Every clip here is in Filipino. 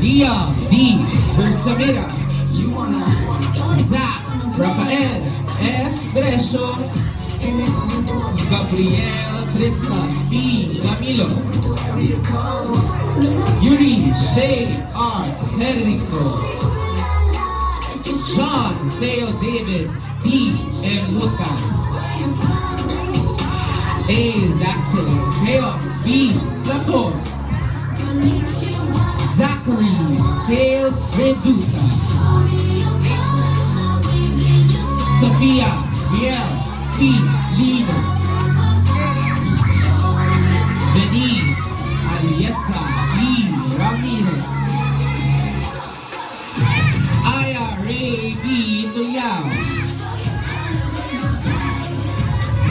Liam D. Bersamira, Zach Rafael S. Brescio, Gabriel Tristan B. Camilo, Yuri Shay R. Henrico, John Theo David D. Emuta, A's Excellent Chaos B. Platon, Zachary Hale Reduta, Sophia Biel P. Leader, Denise Aliesa E. Ramirez, Aya Ray B. Tuyao,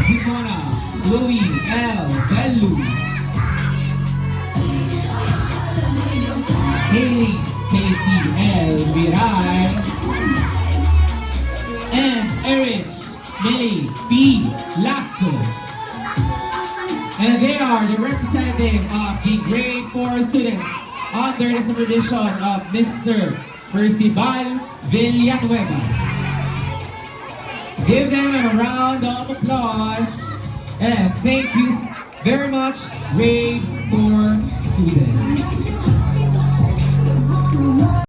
Simona Louie L. Veluz, Haley Stacy L. Viray, and Erich Millie B. Lasso. And they are the representative of the grade 4 students under the supervision of Mr. Percival Villanueva. Give them a round of applause and thank you very much, grade 4 students.